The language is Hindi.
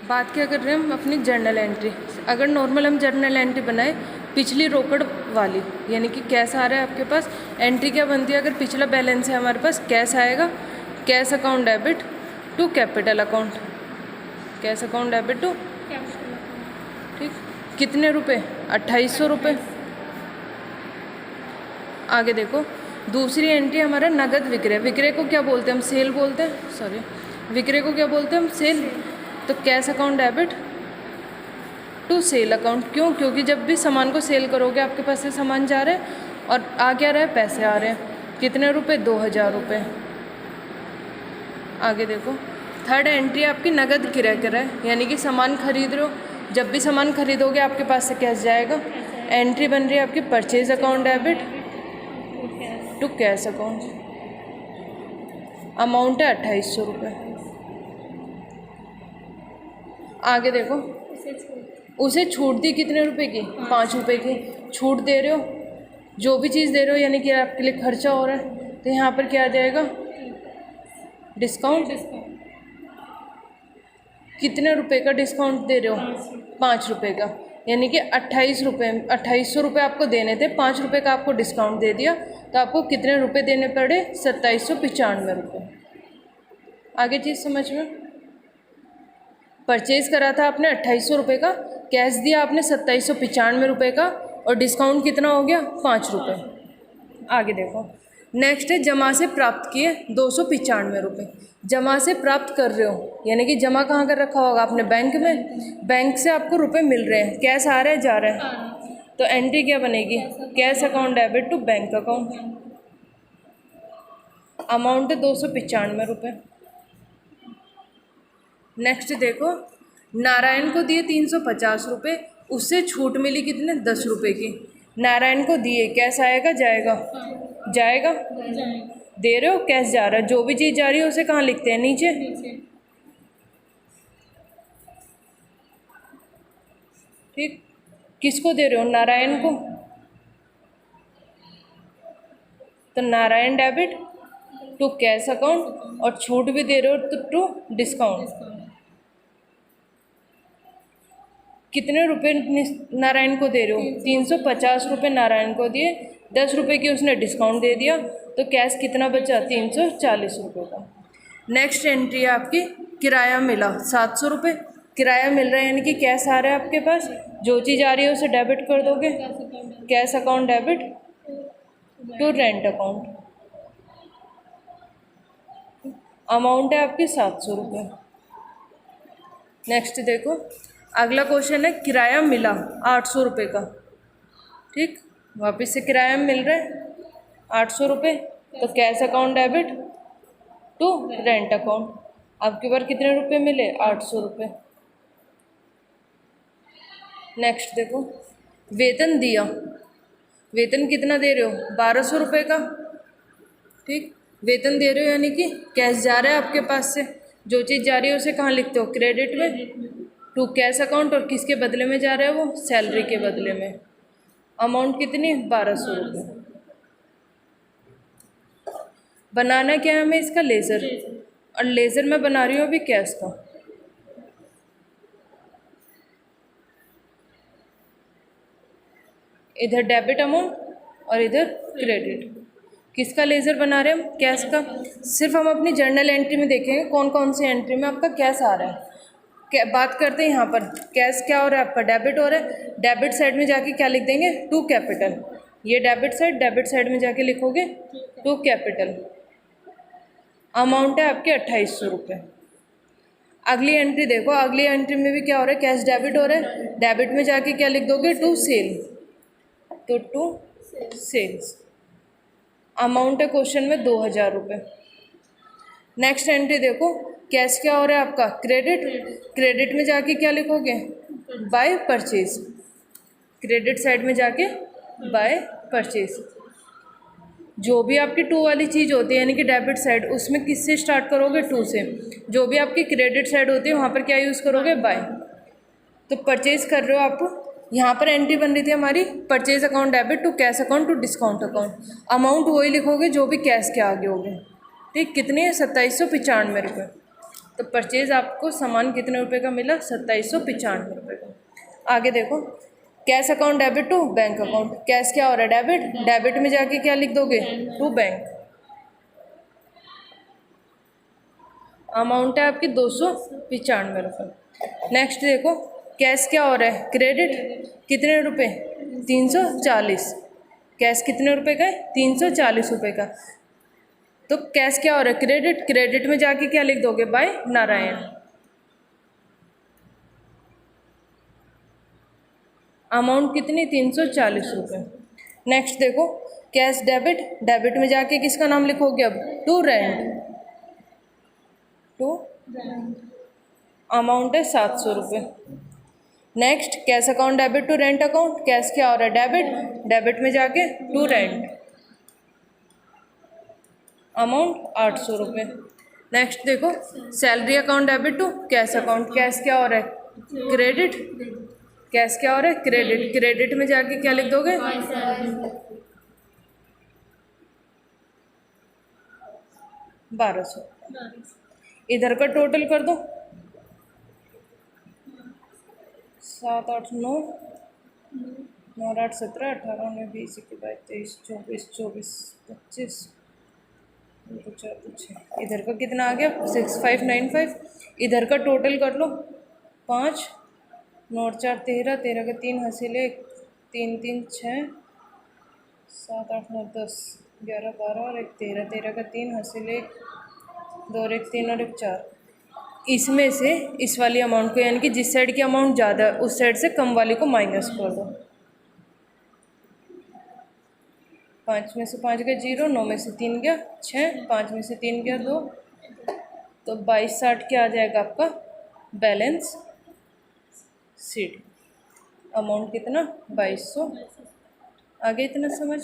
बात क्या कर रहे हैं हम अपनी जर्नल एंट्री। अगर नॉर्मल हम जर्नल एंट्री बनाए पिछली रोकड़ वाली, यानी कि कैश आ रहा है आपके पास, एंट्री क्या बनती है, अगर पिछला बैलेंस है हमारे पास कैश आएगा, cash account debit to capital account, cash account debit to, ठीक, कितने रुपए, 2800 रुपये। आगे देखो दूसरी एंट्री हमारा नगद विक्रय, विक्रय को क्या बोलते हैं हम, सेल बोलते हैं, सॉरी विक्रय को क्या बोलते हैं हम, सेल। तो cash account debit to sale account, क्यों, क्योंकि जब भी सामान को सेल करोगे आपके पास से सामान जा रहा है और आ क्या रहा है, पैसे आ रहे हैं, कितने रुपए, 2000 रुपये। आगे देखो थर्ड एंट्री आपकी नगद क्रय क्रय, यानी कि सामान खरीद रहे हो, जब भी सामान खरीदोगे आपके पास से कैश जाएगा। एंट्री बन रही है आपकी purchase account debit to cash account, amount है 2800 रुपये। आगे देखो उसे छूट दी कितने रुपए की, 5 रुपये की छूट दे रहे हो, जो भी चीज़ दे रहे हो यानी कि आपके लिए खर्चा हो रहा है, तो यहाँ पर क्या आ जाएगा, डिस्काउंट। कितने रुपए का डिस्काउंट दे रहे हो, 5 रुपये का, यानी कि 2800 रुपये आपको देने थे, 5 रुपये का आपको डिस्काउंट दे दिया, तो आपको कितने रुपए देने पड़े, 2795 रुपये। आगे चीज़ समझ में, परचेज़ करा था आपने 2800 रुपये का, कैश दिया आपने 2795 रुपये का, और डिस्काउंट कितना हो गया, 5 रुपये। आगे देखो नेक्स्ट है जमा से प्राप्त किए 295 रुपये। जमा से प्राप्त कर रहे हो, यानी कि जमा कहाँ कर रखा होगा आपने, बैंक में, बैंक से आपको रुपए मिल रहे हैं, कैश आ रहा है जा रहा है, तो एंट्री क्या बनेगी, cash account debit to bank account, amount है 295 रुपये। नेक्स्ट देखो नारायण को दिए 350 रुपये, उससे छूट मिली कितने, 10 रुपये की। नारायण को दिए, कैश आएगा जाएगा, जाएगा, दे रहे हो कैश जा रहा है, जो भी चीज़ जा रही है उसे कहाँ लिखते हैं, नीचे। ठीक, किसको दे रहे हो, नारायण को, तो Narayan debit to cash account, और छूट भी दे रहे हो तो टू डिस्काउंट। कितने रुपए नारायण को दे रहे हो, 350 रुपये नारायण को दिए, 10 रुपये की उसने डिस्काउंट दे दिया, तो कैश कितना बचा, 340 रुपये का। नेक्स्ट एंट्री है आपकी किराया मिला 700 रुपये, किराया मिल रहा है यानी कि कैश आ रहा है आपके पास, जो चीज़ आ रही है उसे डेबिट कर दोगे, cash account debit to rent account, amount है आपकी 700 रुपये। नेक्स्ट देखो अगला क्वेश्चन है किराया मिला 800 रुपये का, ठीक, वापस से किराया मिल रहा है 800 रुपये, तो cash account debit to rent account, आपके बार कितने रुपए मिले, 800 रुपये। नेक्स्ट देखो वेतन दिया, वेतन कितना दे रहे हो, 1200 रुपये का, ठीक, वेतन दे रहे हो यानी कि कैश जा रहा है आपके पास से, जो चीज़ जा रही है उसे कहाँ लिखते हो, क्रेडिट में टू कैश अकाउंट, और किसके बदले में जा रहा है वो, सैलरी के बदले में, अमाउंट कितनी, 1200 रुपये। बनाना क्या है हमें इसका, लेज़र, और लेज़र मैं बना रही हूँ अभी कैश का। इधर डेबिट अमाउंट और इधर क्रेडिट, किसका लेज़र बना रहे हैं हम, कैश का। सिर्फ हम अपनी जर्नल एंट्री में देखेंगे कौन कौन सी एंट्री में आपका कैश आ रहा है। बात करते हैं यहाँ पर कैश क्या हो रहा है आपका, डेबिट हो रहा है, डेबिट साइड में जाके क्या लिख देंगे, टू कैपिटल, ये डेबिट साइड में जाके लिखोगे टू कैपिटल, अमाउंट है आपके 2800 रुपये। अगली एंट्री देखो, अगली एंट्री में भी क्या हो रहा है, कैश डेबिट हो रहा है, डेबिट में जाके क्या लिख दोगे, टू सेल, तो टू सेल्स, अमाउंट है क्वेश्चन में 2000 रुपये। नेक्स्ट एंट्री देखो कैश क्या हो रहा है आपका, क्रेडिट, क्रेडिट में जाके क्या लिखोगे, बाय परचेज, क्रेडिट साइड में जाके बाय परचेज, जो भी आपकी टू वाली चीज़ होती है यानी कि डेबिट साइड, उसमें किससे स्टार्ट करोगे, टू से, जो भी आपकी क्रेडिट साइड होती है वहाँ पर क्या यूज़ करोगे, बाय। तो परचेज कर रहे हो आप, यहाँ पर एंट्री बन रही थी हमारी purchase account debit to cash account to discount account, amount वही लिखोगे जो भी कैश के आगे होगे, ठीक, कितनी है, 2795 रुपये। तो परचेज आपको सामान कितने रुपए का मिला? 2795 रुपये का। आगे देखो, cash account debit to bank account. Cash क्या हो रहा है? डेबिट। डेबिट में जाके क्या लिख दोगे? To bank. अमाउंट है आपकी 295 रुपये। नेक्स्ट देखो, कैश क्या हो रहा है? क्रेडिट। कितने रुपए? 340। कैश कितने रुपए का है? 340 रुपये का। तो कैश क्या हो रहा है? क्रेडिट। क्रेडिट में जाके क्या लिख दोगे? बाय नारायण। अमाउंट कितनी? 340 रुपये। नेक्स्ट देखो, कैश डेबिट। डेबिट में जाके किसका नाम लिखोगे अब? To rent. टू अमाउंट है 700 रुपये। Next, cash account debit to rent account. Cash क्या हो रहा है? डेबिट। डेबिट में जाके टू रेंट, अमाउंट 800 रुपये। नेक्स्ट देखो, salary account debit to cash account. Cash क्या हो रहा है? क्रेडिट। कैश क्या हो रहा है? क्रेडिट। क्रेडिट में जाके क्या लिख दोगे? 1200। इधर का टोटल कर दो, 7 8 9 9 8 17 18 19 20 21 22 23 24 25। इधर का कितना आ गया? 6595। इधर का टोटल कर लो, 5 9 4 13 13 का 3 हासिल 1 3 3 6 7 8 9 10 11 12 और 1 13 13 का 3 हासिल 1 2 और 1 3 और 1 4। इसमें से इस वाली अमाउंट को, यानी कि जिस साइड की अमाउंट ज़्यादा है उस साइड से कम वाली को माइनस कर दो। 5 में से 5 गया 0, 9 में से 3 गया 6, 5 में से 3 गया 2, तो 2260 क्या आ जाएगा आपका बैलेंस शीट। अमाउंट कितना? 2200। आगे इतना समझ।